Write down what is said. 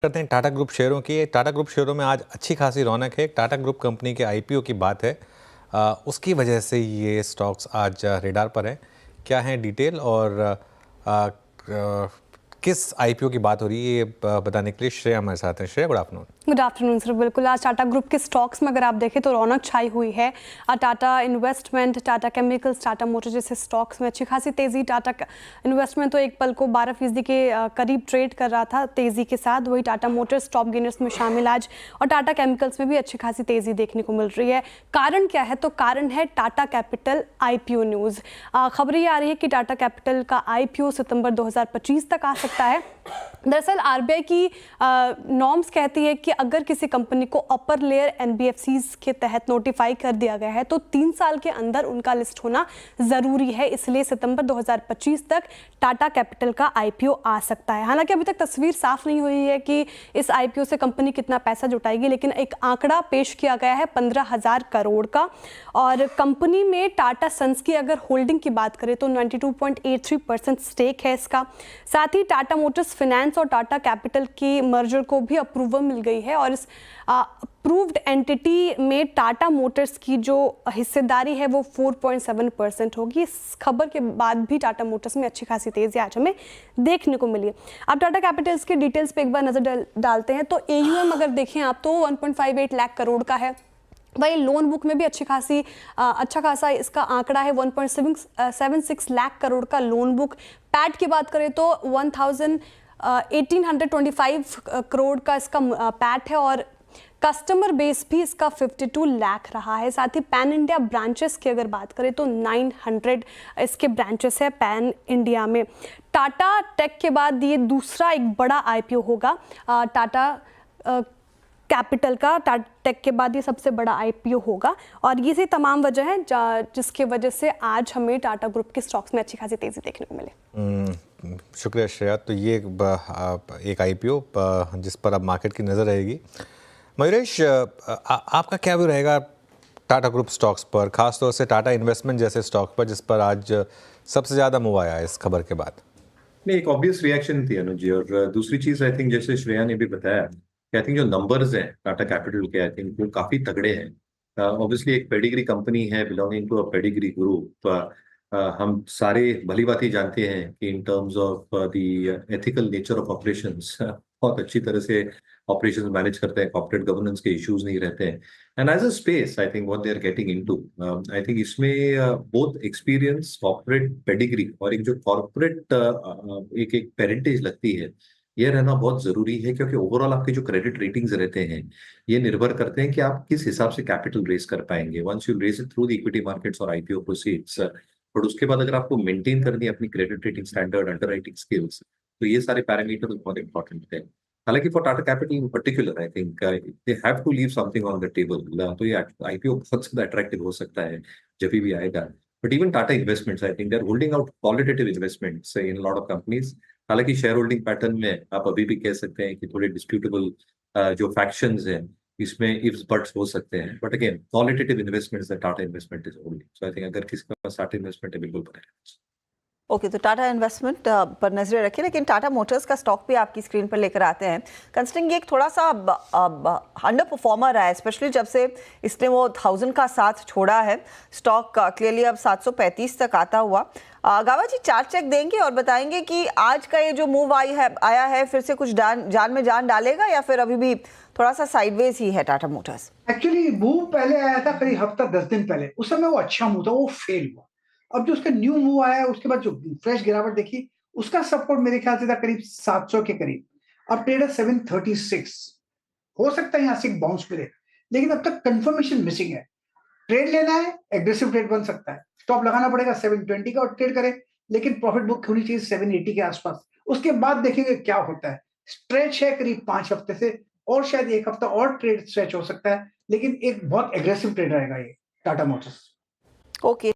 करते हैं टाटा ग्रुप शेयरों की। टाटा ग्रुप शेयरों में आज अच्छी खासी रौनक है। टाटा ग्रुप कंपनी के आईपीओ की बात है, उसकी वजह से ये स्टॉक्स आज रेडार पर हैं। क्या है डिटेल और किस आईपीओ की बात हो रही है, ये बताने के लिए श्रेया हमारे साथ हैं। Shreya, good afternoon. Good afternoon sir. बिल्कुल, आज टाटा ग्रुप के स्टॉक्स में अगर आप देखें तो रौनक छाई हुई है। Tata investment, Tata chemicals, Tata motor जैसे स्टॉक्स में अच्छी खासी तेजी। टाटा इन्वेस्टमेंट तो एक पल को 12% के करीब ट्रेड कर रहा था तेजी के साथ। वही टाटा मोटर्स टॉप गेनर्स में शामिल आज, और टाटा केमिकल्स में भी अच्छी खासी तेजी देखने को मिल रही है। कारण क्या है? तो कारण है टाटा कैपिटल आईपीओ न्यूज़। खबरें आ रही है कि टाटा कैपिटल का आईपीओ सितंबर 2025 तक आ सकता है। दरअसल आरबीआई की नॉर्म्स कहती है कि अगर किसी कंपनी को अपर लेयर एनबीएफसीज के तहत नोटिफाई कर दिया गया है तो 3 साल के अंदर उनका लिस्ट होना ज़रूरी है। इसलिए सितंबर 2025 तक टाटा कैपिटल का आईपीओ आ सकता है। हालांकि अभी तक तस्वीर साफ नहीं हुई है कि इस आईपीओ से कंपनी कितना पैसा जुटाएगी, लेकिन एक आंकड़ा पेश किया गया है 15,000 करोड़ का। और कंपनी में टाटा सन्स की अगर होल्डिंग की बात करें तो 92.83% स्टेक है इसका। साथ ही टाटा मोटर्स फाइनेंस और टाटा कैपिटल की मर्जर को भी अप्रूवल मिल गई है, और इस अप्रूव्ड एंटिटी में टाटा मोटर्स की जो हिस्सेदारी है वो 4.7% होगी। इस खबर के बाद भी टाटा मोटर्स में अच्छी खासी तेजी आज हमें देखने को मिली। अब टाटा कैपिटल्स के डिटेल्स पे एक बार नजर डालते हैं तो एयूएम अगर देखें आप तो 1.58 लाख करोड़ का है। वही लोन बुक में भी अच्छा खासा इसका आंकड़ा है, 1.76 लाख करोड़ का लोन बुक। पैट की बात करें तो 1825 करोड़ का इसका पैट है, और कस्टमर बेस भी इसका 52 लाख रहा है। साथ ही पैन इंडिया ब्रांचेस की अगर बात करें तो 900 इसके ब्रांचेस है पैन इंडिया में। टाटा टेक के बाद ये दूसरा एक बड़ा आईपीओ होगा टाटा कैपिटल का। टाटा टेक के बाद ये सबसे बड़ा आईपीओ होगा, और ये तमाम वजह है जिसके वजह से आज हमें टाटा ग्रुप के स्टॉक्स में अच्छी खासी तेजी देखने को मिले। शुक्रिया श्रेया। तो ये एक आईपीओ जिस पर अब मार्केट की नज़र रहेगी। मयूरेश, आपका क्या व्यू रहेगा टाटा ग्रुप स्टॉक्स पर, खासतौर से टाटा इन्वेस्टमेंट जैसे स्टॉक पर जिस पर आज सबसे ज़्यादा मूव आया है इस खबर के बाद? नहीं, एक ऑब्वियस रिएक्शन थी अनुज जी। और दूसरी चीज आई थिंक जैसे श्रेया ने भी बताया कि आई थिंक जो नंबर्स हैं टाटा कैपिटल के, आई थिंक वो काफी तगड़े हैं। ऑब्वियसली एक पेडिग्री कंपनी है, belonging to a pedigree group. हम सारे भली भांति जानते हैं कि in terms of the ethical nature of operations बहुत अच्छी तरह से ऑपरेशंस मैनेज करते हैं, कॉर्पोरेट गवर्नेंस के इश्यूज नहीं रहते हैं। And as a space I think what they are getting into, I think इसमें बोथ एक्सपीरियंस, कॉर्पोरेट पेडिग्री और एक जो कॉर्पोरेट एक एक पेरेंटेज लगती है, ये रहना बहुत जरूरी है। क्योंकि ओवरऑल आपके जो क्रेडिट रेटिंग्स रहते हैं ये निर्भर करते हैं कि आप किस हिसाब से कैपिटल रेज कर पाएंगे once you raise it through the equity markets और आईपीओ प्रोसीड्स। और उसके बाद अगर आपको मेंटेन करनी है अपनी credit rating standard, underwriting skills, तो ये सारे पैरामीटर बहुत इंपॉर्टेंट है। हालांकि for Tata capital in particular I think they have to leave something on the table. तो ये आईपीओ बहुत ज्यादा अट्रैक्टिव हो सकता है जब भी आएगा। But even Tata investments I think they are holding out qualitative investments in lot of companies. हालांकि शेयर होल्डिंग पैटर्न में आप अभी भी कह सकते हैं कि थोड़े डिस्प्यूटेबल जो फैक्शंस हैं इसमें इफ्स बट्स हो सकते हैं। But again qualitative investments that Tata investment is holding. So I think अगर किसी के पास टाटा इन्वेस्टमेंट है बिल्कुल बनेगा। ओके, तो टाटा इन्वेस्टमेंट पर नजरें रखिए, लेकिन टाटा मोटर्स का स्टॉक भी आपकी स्क्रीन पर लेकर आते हैं। कंसिडरिंग ये एक थोड़ा सा अंडर परफॉर्मर रहा है, स्पेशली जब से इसने वो 1000 का साथ छोड़ा है। स्टॉक क्लियरली अब 735 तक आता हुआ। गावा जी, चार्ट चेक देंगे और बताएंगे कि आज का ये जो मूव आया है फिर से कुछ जान में जान डालेगा, या फिर अभी भी थोड़ा सा साइडवेज ही है टाटा मोटर्स? एक्चुअली मूव पहले आया था करीब हफ्ता 10 दिन पहले, उस समय वो अच्छा मूव था, वो फेल हुआ। अब जो उसका न्यू मूव आया है उसके बाद जो फ्रेश गिरावट देखी, उसका सपोर्ट मेरे ख्याल से था करीब 700 के करीब। अब ट्रेड है 736, हो सकता है यहाँ से एक बाउंस मिले, लेकिन अब तक कंफर्मेशन मिसिंग है। ट्रेड लेना है, एग्रेसिव ट्रेड बन सकता है, स्टॉप लगाना पड़ेगा 720 का और ट्रेड करें, लेकिन प्रॉफिट बुक होनी चाहिए 780 के आसपास। उसके बाद देखेंगे क्या होता है। स्ट्रेच है करीब 5 हफ्ते से, और शायद 1 हफ्ता और ट्रेड स्ट्रेच हो सकता है, लेकिन एक बहुत एग्रेसिव ट्रेड रहेगा ये टाटा मोटर्स। ओके।